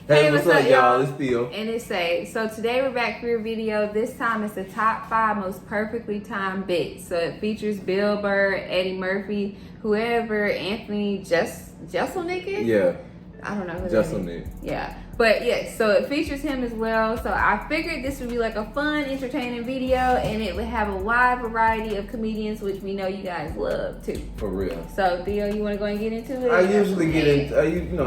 Hey, what's up, y'all? It's Theo. And it's Say. So today we're back for your video. This time it's the top 5 most perfectly timed bits. So it features Bill Burr, Eddie Murphy, whoever Anthony Jeselnik is? Yeah. I don't know who Jeselnik. that is. Yeah. But yeah, so it features him as well. So I figured this would be like a fun, entertaining video, and it would have a wide variety of comedians, which we know you guys love too. For real. So Theo, you want to go and get into it? I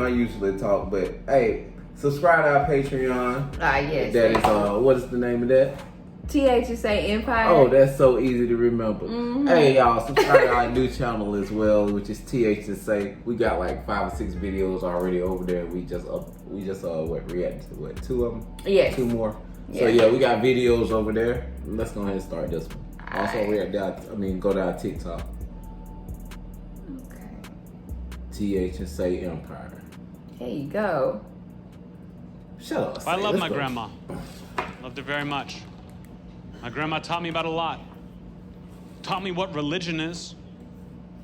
usually talk, but hey, subscribe to our Patreon. Yes. That is what is the name of that? THSA Empire. Oh, that's so easy to remember. Mm-hmm. Hey, y'all, subscribe to our new channel as well, which is THSA. We got like 5 or 6 videos already over there. We just reacted to 2 of them? Yes. 2 more. Yeah. So yeah, we got videos over there. Let's go ahead and start this one. All Also, right. go to our TikTok. Okay. THSA Empire. There you go. Shut up. I love Let's my go. grandma. Loved her very much. My grandma taught me about a lot. Taught me what religion is.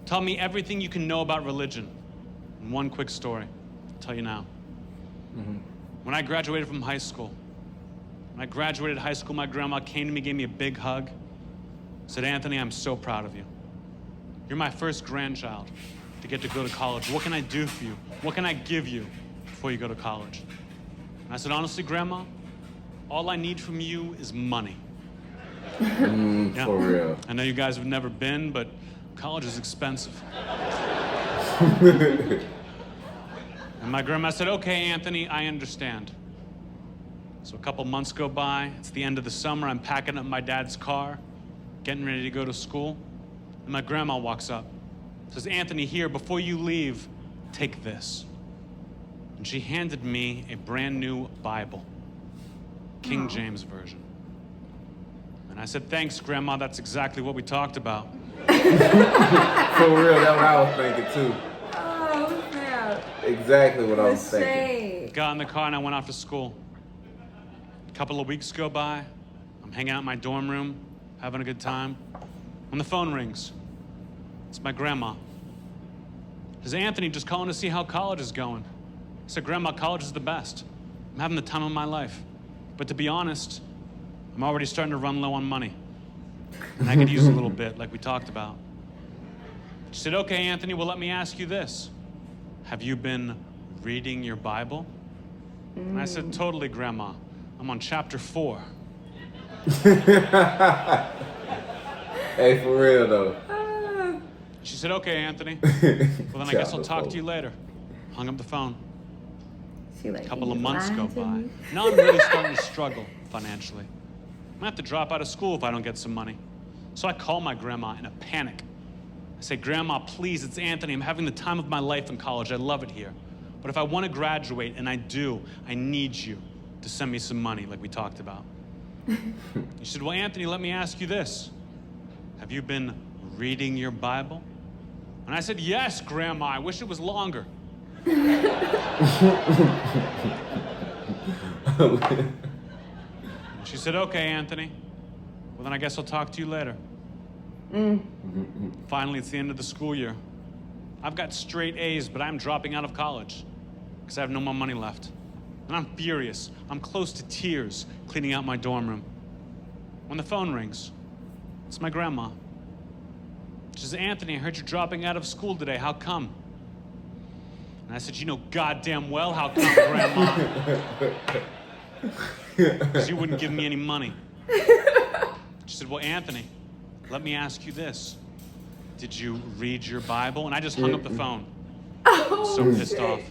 Taught me everything you can know about religion. And one quick story, I'll tell you now. Mm-hmm. When I graduated from high school, my grandma came to me, gave me a big hug, said, "Anthony, I'm so proud of you. You're my first grandchild to get to go to college. What can I do for you? What can I give you before you go to college?" And I said, "Honestly, Grandma, all I need from you is money." Yeah. For real. I know you guys have never been, but college is expensive. And my grandma said, "Okay, Anthony, I understand." So a couple months go by. It's the end of the summer. I'm packing up my dad's car, getting ready to go to school. And my grandma walks up, says, "Anthony, here, before you leave, take this." And she handed me a brand new Bible, King James Version. And I said, "Thanks, Grandma, that's exactly what we talked about." For real, that's what I was thinking too. Oh, snap. Exactly what I was thinking. Shame. Got in the car and I went off to school. A couple of weeks go by. I'm hanging out in my dorm room, having a good time. When the phone rings, it's my grandma. Says, "Anthony, just calling to see how college is going." I said, "Grandma, college is the best. I'm having the time of my life. But to be honest, I'm already starting to run low on money. And I could use a little bit, like we talked about." She said, "Okay, Anthony, well, let me ask you this. Have you been reading your Bible?" And I said, "Totally, Grandma. I'm on chapter 4. Hey, for real though. She said, "Okay, Anthony. Well, then I guess I'll talk to you later." Hung up the phone. She like, A couple of "You months go lying to by. me?" Now I'm really starting to struggle financially. I'm gonna have to drop out of school if I don't get some money. So I call my grandma in a panic. I say, "Grandma, please, it's Anthony. I'm having the time of my life in college. I love it here. But if I want to graduate, and I do, I need you to send me some money like we talked about." She said, "Well, Anthony, let me ask you this. Have you been reading your Bible?" And I said, "Yes, Grandma. I wish it was longer." She said, "Okay, Anthony. Well, then I guess I'll talk to you later." Finally, it's the end of the school year. I've got straight A's, but I'm dropping out of college because I have no more money left. And I'm furious. I'm close to tears cleaning out my dorm room. When the phone rings, it's my grandma. She says, "Anthony, I heard you're dropping out of school today. How come?" And I said, "You know goddamn well how come, Grandma. Because you wouldn't give me any money." She said, "Well, Anthony, let me ask you this. Did you read your Bible?" And I just hung up the phone. So pissed off.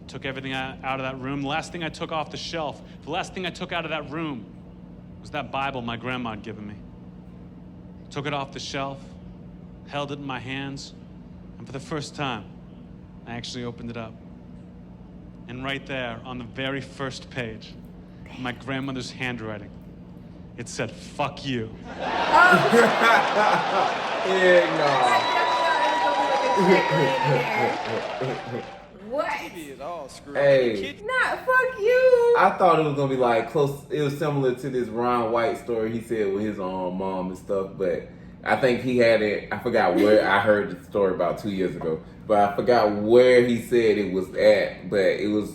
Took everything out of that room. The last thing I took off the shelf, the last thing I took out of that room was that Bible my grandma had given me. Took it off the shelf, held it in my hands, and for the first time, I actually opened it up. And right there, on the very first page, in my grandmother's handwriting, it said, "Fuck you." What? Hey, Not fuck you. I thought it was gonna be like close. It was similar to this Ron White story he said with his mom and stuff, but I think he had it. I forgot where I heard the story about 2 years ago, but I forgot where he said it was at. But it was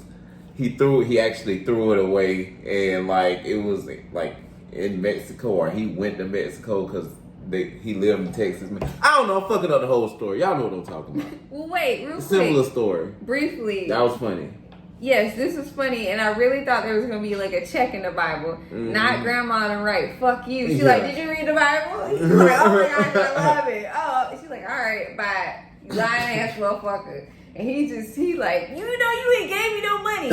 he actually threw it away, and like it was like in Mexico, or he went to Mexico because he lived in Texas. I don't know, I'm fucking up the whole story. Y'all know what I'm talking about. Well, wait, real Similar quick. story. Briefly. That was funny. Yes, this was funny, and I really thought there was gonna be like a check in the Bible. Not grandma to write, fuck you. She's like, did you read the Bible? She's like, oh my gosh, I love it. Oh, she's like, all right, bye, lying ass motherfucker. And he like, you know, you ain't gave me no money.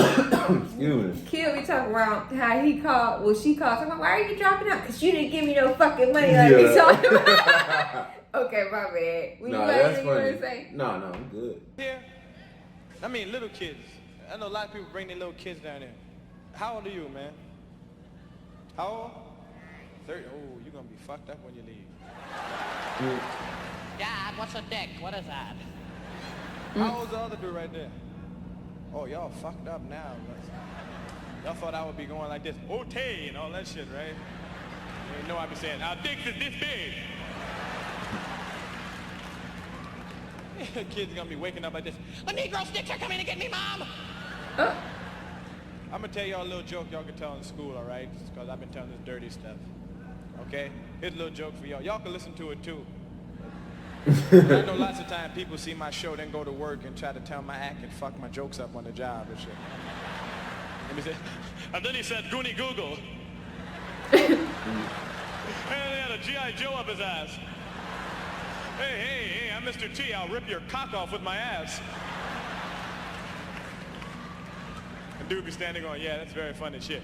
Excuse me. Kill me talking about how he called. Well, she called. Talking about, why are you dropping out? Cause you didn't give me no fucking money like we talking about. Okay, my bad. No, that's funny. Say? No, I'm good. Here, I mean little kids. I know a lot of people bring their little kids down there. How old are you, man? How old? 30. Oh, you're gonna be fucked up when you leave. Dad, what's a dick? What is that? How old's the other dude right there? Oh, y'all fucked up now. Y'all thought I would be going like this, okay, and all that shit, right? You know I'd be saying, our dicks is this big. Kids are gonna be waking up like this. The Negro sticks are coming to get me, Mom! I'm gonna tell y'all a little joke y'all can tell in school, all right? Because I've been telling this dirty stuff. Okay? Here's a little joke for y'all. Y'all can listen to it too. I know lots of times people see my show, then go to work and try to tell my act and fuck my jokes up on the job and shit. And then he said, Goonie Google. And they had a G.I. Joe up his ass. Hey, I'm Mr. T. I'll rip your cock off with my ass. And dude be standing going, yeah, that's very funny shit.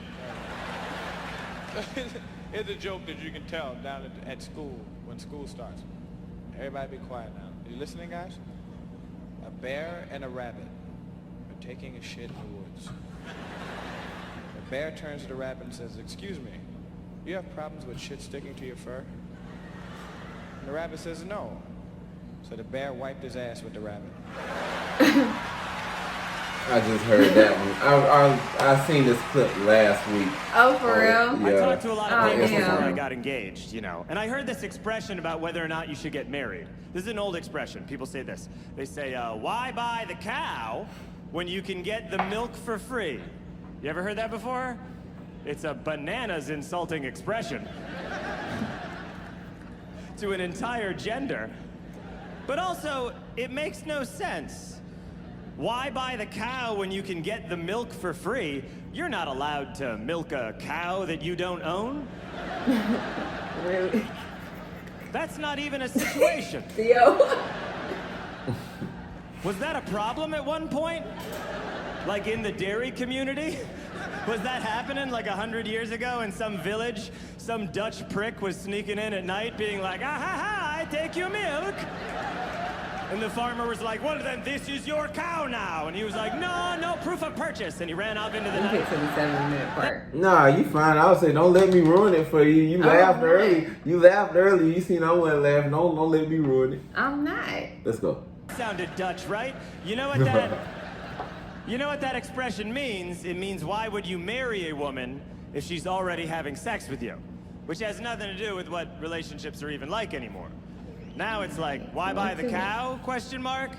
Here's a joke that you can tell down at school when school starts. Everybody be quiet now. Are you listening, guys? A bear and a rabbit are taking a shit in the woods. The bear turns to the rabbit and says, excuse me, you have problems with shit sticking to your fur? And the rabbit says, no. So the bear wiped his ass with the rabbit. I just heard that one. I seen this clip last week. Oh, for real? Yeah. I talked to a lot of people damn. before I got engaged, you know. And I heard this expression about whether or not you should get married. This is an old expression. People say this. They say, why buy the cow when you can get the milk for free? You ever heard that before? It's a bananas insulting expression to an entire gender. But also, it makes no sense. Why buy the cow when you can get the milk for free? You're not allowed to milk a cow that you don't own. Really? That's not even a situation. Yo. Was that a problem at one point? Like in the dairy community? Was that happening like 100 years ago in some village? Some Dutch prick was sneaking in at night being like, ah ha ha, I take your milk. And the farmer was like, well then this is your cow now. And he was like, no proof of purchase. And he ran off into the Get night. to the 7-minute part. Nah, you fine. I would say don't let me ruin it for you. You laughed early. You laughed early. You seen I wasn't laughing. Don't let me ruin it. I'm not. Let's go. Sounded Dutch, right? You know what that expression means? It means why would you marry a woman if she's already having sex with you? Which has nothing to do with what relationships are even like anymore. Now it's like, why buy the cow, question mark?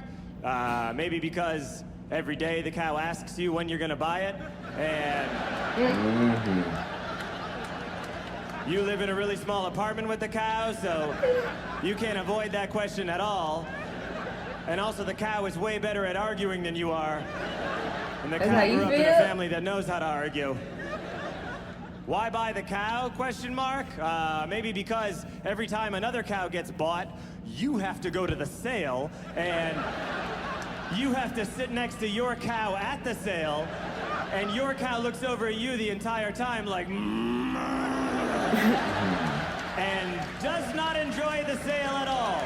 Maybe because every day the cow asks you when you're gonna buy it, and you live in a really small apartment with the cow, so you can't avoid that question at all. And also the cow is way better at arguing than you are. And the That's how cow you grew up in a feel? family that knows how to argue. Why buy the cow, question mark? Maybe because every time another cow gets bought, you have to go to the sale, and you have to sit next to your cow at the sale, and your cow looks over at you the entire time like, and does not enjoy the sale at all.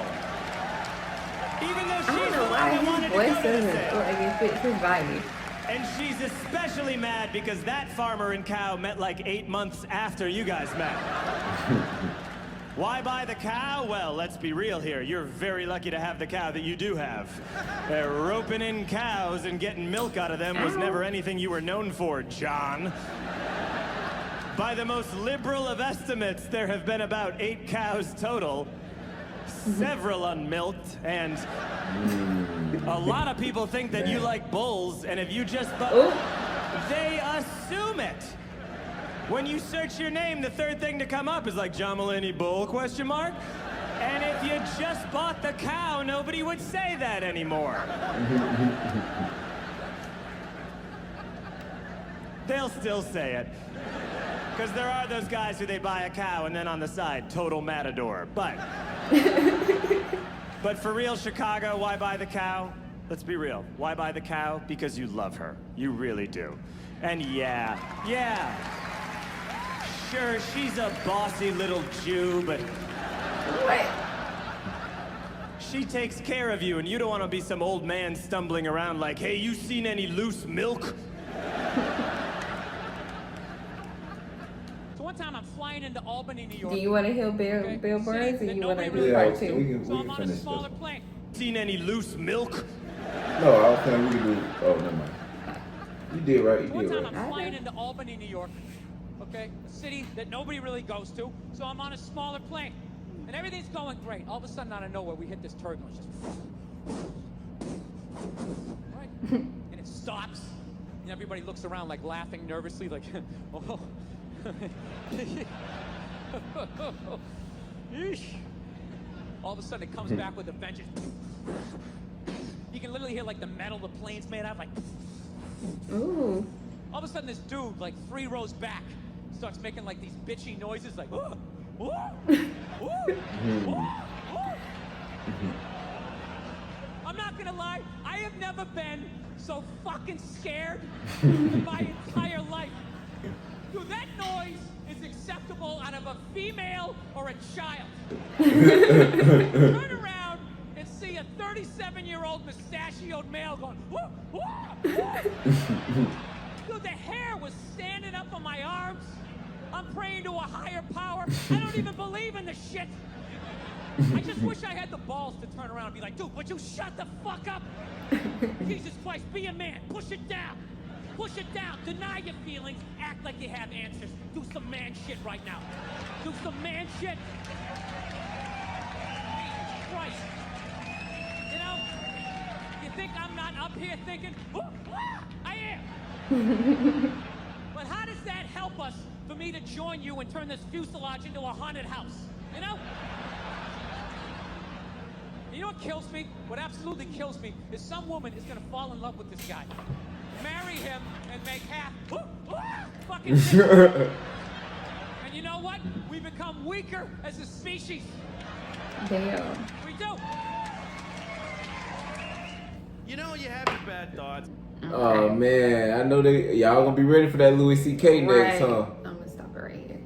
Even though I she's don't the know one why that his wanted to voice go to the doesn't sale. like it fits his body. And she's especially mad because that farmer and cow met like 8 months after you guys met. Why buy the cow? Well, let's be real here. You're very lucky to have the cow that you do have. Roping in cows and getting milk out of them was never anything you were known for, John. By the most liberal of estimates, there have been about 8 cows total, several unmilked, and a lot of people think that you like bulls, and if you just thought... They assume it. When you search your name, the third thing to come up is like John Mulaney Bull, ? And if you just bought the cow, nobody would say that anymore. They'll still say it. Because there are those guys who they buy a cow and then on the side, total matador. But for real, Chicago, why buy the cow? Let's be real. Why buy the cow? Because you love her. You really do. And yeah. Sure, she's a bossy little Jew, but What? she takes care of you, and you don't want to be some old man stumbling around like, hey, you seen any loose milk? So one time I'm flying into Albany, New York. Do you want to hear Bill Okay. Bill Burns, or City that you want to nobody do really part likes. two? So I'm on a finish smaller this. plane. Seen any loose milk? No, I was saying we can do. Oh, never mind. You did right. So one You time did I'm right. flying into Albany, New York. Okay, a city that nobody really goes to. So I'm on a smaller plane, and everything's going great. All of a sudden, out of nowhere, we hit this turbulence. Just right, and it stops. And everybody looks around, like laughing nervously, like, oh. Yeesh. All of a sudden, it comes back with a vengeance. You can literally hear like the metal the plane's made out of, like. Ooh. All of a sudden, this dude, like 3 rows back, starts making like these bitchy noises, like, "Ooh, ooh, ooh, ooh, ooh." I'm not gonna lie, I have never been so fucking scared in my entire life. Dude, that noise is acceptable out of a female or a child. Turn around and see a 37-year-old mustachioed male going, "Woo, woo, woo." Dude, the hair was standing up on my arms. I'm praying to a higher power. I don't even believe in the shit. I just wish I had the balls to turn around and be like, dude, would you shut the fuck up? Jesus Christ, be a man. Push it down. Push it down. Deny your feelings. Act like you have answers. Do some man shit right now. Do some man shit. Jesus Christ. You know, you think I'm not up here thinking, "Ooh, ah," I am. But how does that help us for me to join you and turn this fuselage into a haunted house? You know? You know what kills me? What absolutely kills me is some woman is gonna fall in love with this guy, marry him, and make half fucking shit. And you know what? We become weaker as a species. Damn. We do. You know you have your bad thoughts. Oh man, I know y'all gonna be ready for that Louis C.K. next, Right. huh? I'm gonna stop it right here.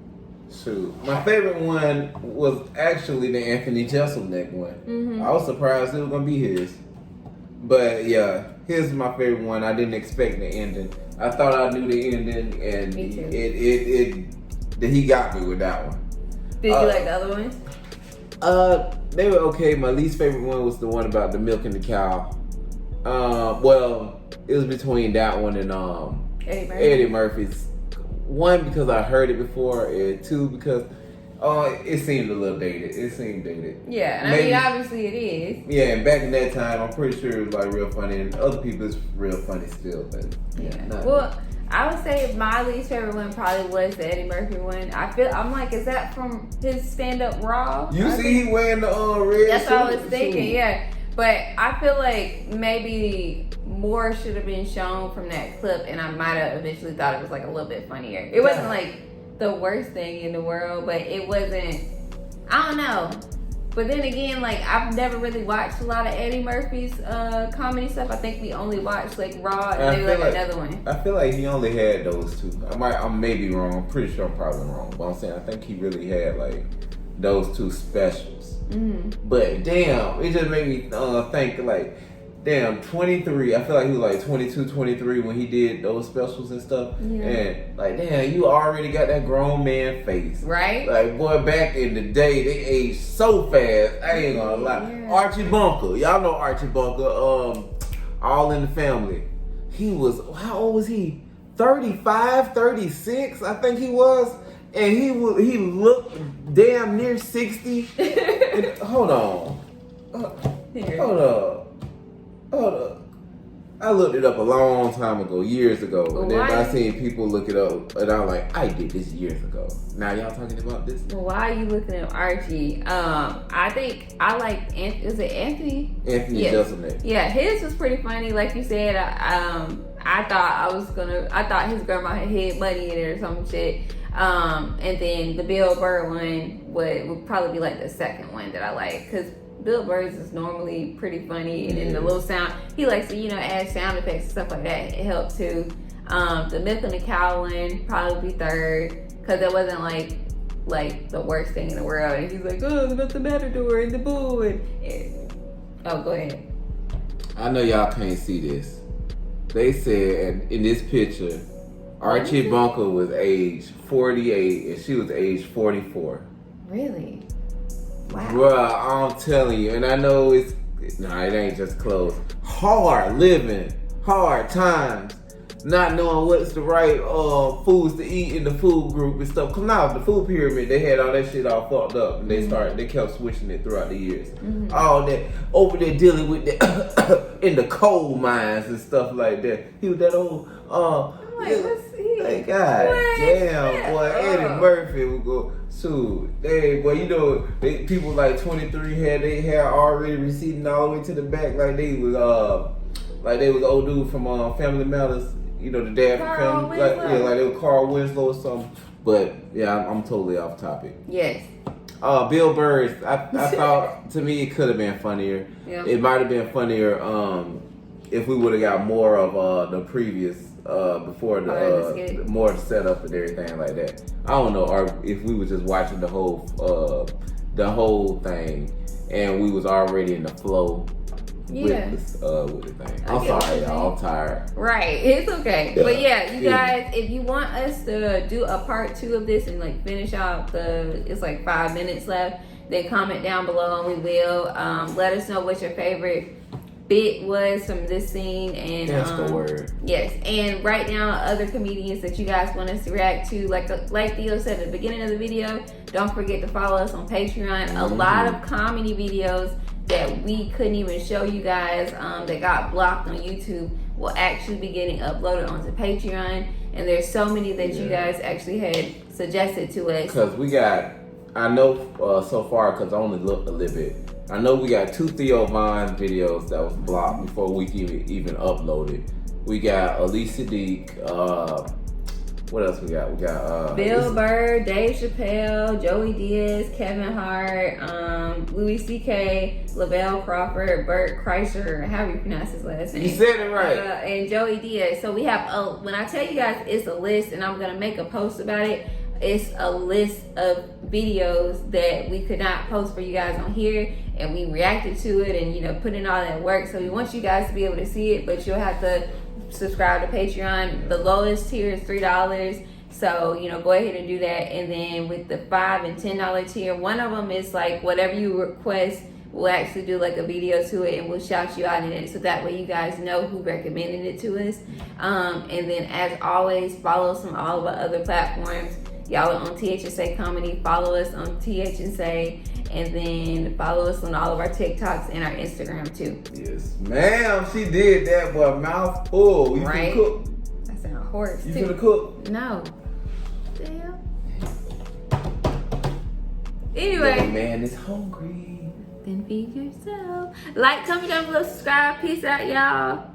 Shoot, my favorite one was actually the Anthony Jeselnik one. I was surprised it was gonna be his, but yeah, his is my favorite one. I didn't expect the ending. I thought I knew the ending, and Me too. he got me with that one. Did you like the other ones? They were okay. My least favorite one was the one about the milk and the cow. Well, it was between that one and Eddie Murphy. Eddie Murphy's. One, because I heard it before, and two, because it seemed a little dated. It seemed dated. Yeah, and Maybe- I mean, obviously it is. Yeah, and back in that time, I'm pretty sure it was like real funny, and other people it's real funny still, but Yeah. not Well, I would say my least favorite one probably was the Eddie Murphy one. I'm like, is that from his stand-up Raw? You I see, think- he wearing the red. That's what I was suit. thinking, yeah. But I feel like maybe more should have been shown from that clip, and I might have eventually thought it was like a little bit funnier. It wasn't like the worst thing in the world, but it wasn't. I don't know. But then again, like I've never really watched a lot of Eddie Murphy's comedy stuff. I think we only watched like Raw and maybe feel like another one. I feel like he only had those two. I may be wrong. I'm pretty sure I'm probably wrong. But I'm saying I think he really had like those two specials. But damn, it just made me think like, damn, 23. I feel like he was like 22, 23 when he did those specials and stuff. Yeah. And like, damn, you already got that grown man face. Right? Like, boy, back in the day, they aged so fast. I ain't gonna lie. Yeah. Archie Bunker. Y'all know Archie Bunker. All in the Family. He was, how old was he? 35, 36, I think he was. And he looked damn near 60. And, hold on. Here. Hold up. I looked it up a long time ago, years ago. Well, And then why? I seen people look it up, and I'm like, I did this years ago. Now y'all talking about this? Well, why are you looking at Archie? I think I like, is it Anthony? Anthony Yes. Jeselnik. Yeah, his was pretty funny. Like you said, I thought his grandma had hid money in it or some shit. And then the Bill Burr one would probably be like the second one that I like, because Bill Burr's is normally pretty funny, and then the little sound, he likes to, add sound effects and stuff like that. It helped too. The Milk and the Cow one probably be third, because it wasn't like the worst thing in the world. And he's like, oh, about the Matador and the bull. Oh, go ahead. I know y'all can't see this. They said in this picture, Archie Bunker was age 48 and she was age 44. Really? Wow. Bruh, I'm telling you, and I know it ain't just clothes. Hard living, hard times, not knowing what's the right foods to eat in the food group and stuff. Cause now the food pyramid, they had all that shit all fucked up, and they kept switching it throughout the years. All that over there dealing with the in the coal mines and stuff like that. He was that old. What's he? Like, God What? damn, boy, Yeah. Eddie Murphy would go, shoot, they, boy, people like 23 had their hair already receding all the way to the back, like they was old dude from Family Matters, the dad from Carl Family, Winslow. like they were Carl Winslow or something. But yeah, I'm totally off topic. Yes. Bill Burr, I thought, to me, it could have been funnier. Yeah. It might have been funnier if we would have got more of the previous, before the skit. more setup and everything like that. I don't know, or if we were just watching the whole thing and we was already in the flow Yeah. with the thing. I I'm get what sorry, you're y'all. I'm tired. Right, it's okay. Yeah. But yeah, you Yeah. guys, if you want us to do a part 2 of this and finish out it's 5 minutes left, then comment down below and we will. Let us know what your favorite bit was from this scene, and That's the word. yes, and write down other comedians that you guys want us to react to. Like Theo said at the beginning of the video, don't forget to follow us on Patreon. A lot of comedy videos that we couldn't even show you guys that got blocked on YouTube will actually be getting uploaded onto Patreon, and there's so many that you guys actually had suggested to us. Because we got, I know so far, because I only looked a little bit, I know we got 2 Theo Von videos that was blocked before we even uploaded. We got Elise Sadiq, what else we got? We got Bill Burr, Dave Chappelle, Joey Diaz, Kevin Hart, Louis C.K., Lavelle Crawford, Bert Kreischer, however you pronounce his last name. You said it right. And Joey Diaz. So we have, when I tell you guys it's a list, and I'm going to make a post about it, it's a list of videos that we could not post for you guys on here, and we reacted to it and put in all that work. So we want you guys to be able to see it, but you'll have to subscribe to Patreon. The lowest tier is $3, so go ahead and do that. And then with the $5 and $10 tier, one of them is whatever you request, we'll actually do a video to it, and we'll shout you out in it, so that way you guys know who recommended it to us. And then as always, follow us on all of our other platforms. Y'all are on THSA Comedy. Follow us on THSA, and then follow us on all of our TikToks and our Instagram too. Yes, ma'am. She did that, boy. Mouth full. You Right? finna cook? I sound hoarse You too. finna cook? No. Damn. The Anyway, man is hungry. then feed yourself. Like, comment down below, subscribe. Peace out, y'all.